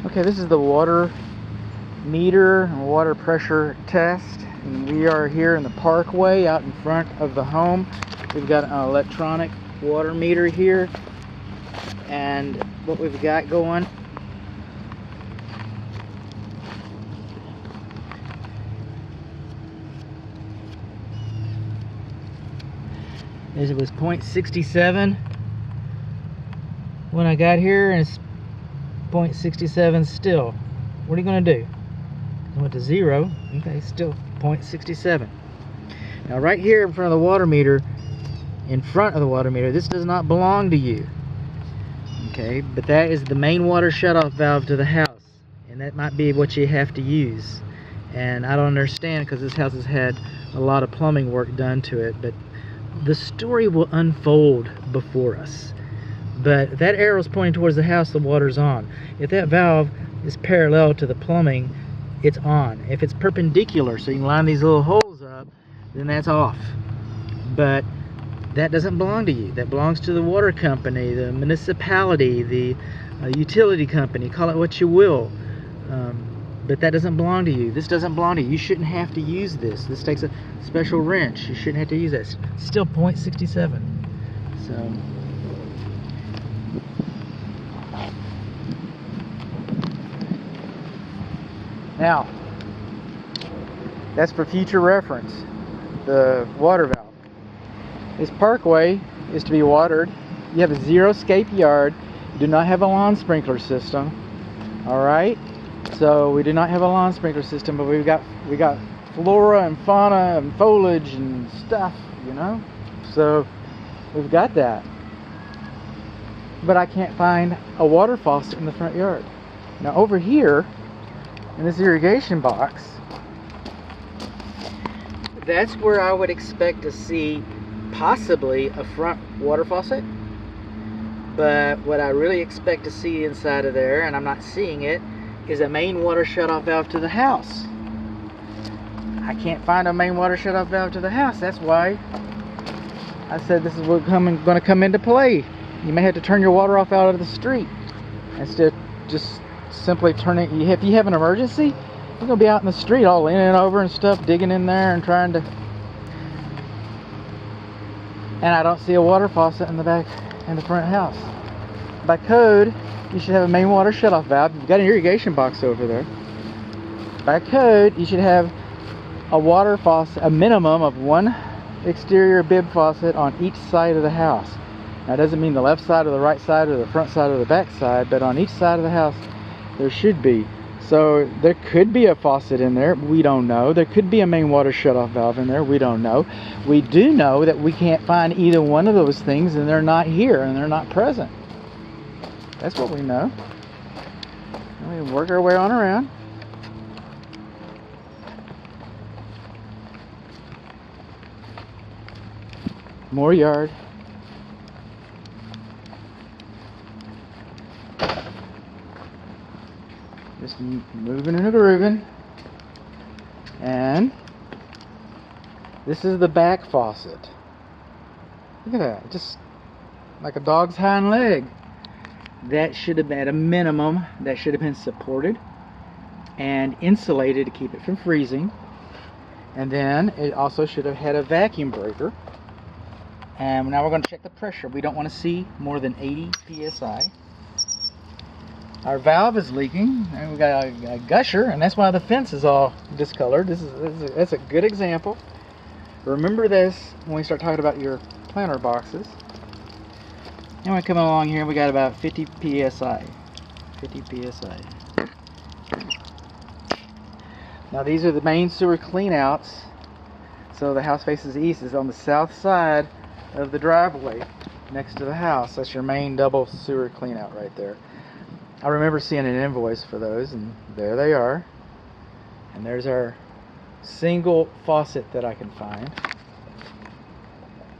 Okay, this is the water meter and water pressure test, and we are here in the parkway out in front of the home. We've got an electronic water meter here, and what we've got going is it was 0.67 when I got here, and it's 0.67 still. What are you going to do? I went to 0. Okay, still 0.67. Now right here in front of the water meter, this does not belong to you. Okay, but that is the main water shutoff valve to the house, and that might be what you have to use. And I don't understand, because this house has had a lot of plumbing work done to it, but the story will unfold before us. But that arrow is pointing towards the house, the water's on. If that valve is parallel to the plumbing, it's on. If it's perpendicular, so you can line these little holes up, then that's off. But that doesn't belong to you. That belongs to the water company, the municipality, the utility company, call it what you will. But that doesn't belong to you. This doesn't belong to you. You shouldn't have to use this. This takes a special wrench. You shouldn't have to use this. Still 0.67. So now, that's for future reference, the water valve. This parkway is to be watered. You have a zero-scape yard. You do not have a lawn sprinkler system. Alright? So we do not have a lawn sprinkler system, but we got flora and fauna and foliage and stuff, you know? So we've got that. But I can't find a water faucet in the front yard. Now over here, in this irrigation box, that's where I would expect to see possibly a front water faucet. But what I really expect to see inside of there, and I'm not seeing it, is a main water shutoff valve to the house. I can't find a main water shutoff valve to the house. That's why I said this is what's going to come into play. You may have to turn your water off out of the street instead of just simply turn it. If you have an emergency, you're going to be out in the street all in and over and stuff, digging in there and trying to. And I don't see a water faucet in the back, in the front house. By code, you should have a main water shutoff valve. You've got an irrigation box over there. By code, you should have a water faucet, a minimum of one exterior bib faucet on each side of the house. Now, it doesn't mean the left side or the right side or the front side or the back side, but on each side of the house, there should be. So there could be a faucet in there, we don't know. There could be a main water shutoff valve in there, we don't know. We do know that we can't find either one of those things, and they're not here and they're not present. That's what we know. And we work our way on around. More yard. Just moving and grooving. And this is the back faucet. Look at that, just like a dog's hind leg. That should have been, at a minimum, that should have been supported and insulated to keep it from freezing. And then it also should have had a vacuum breaker. And now we're going to check the pressure. We don't want to see more than 80 psi. Our valve is leaking, and we got a gusher, and that's why the fence is all discolored. That's a good example. Remember this when we start talking about your planter boxes. And we're coming along here, we got about 50 psi. 50 psi. Now these are the main sewer cleanouts. So the house faces east, is on the south side of the driveway next to the house. That's your main double sewer cleanout right there. I remember seeing an invoice for those, and there they are. And there's our single faucet that I can find.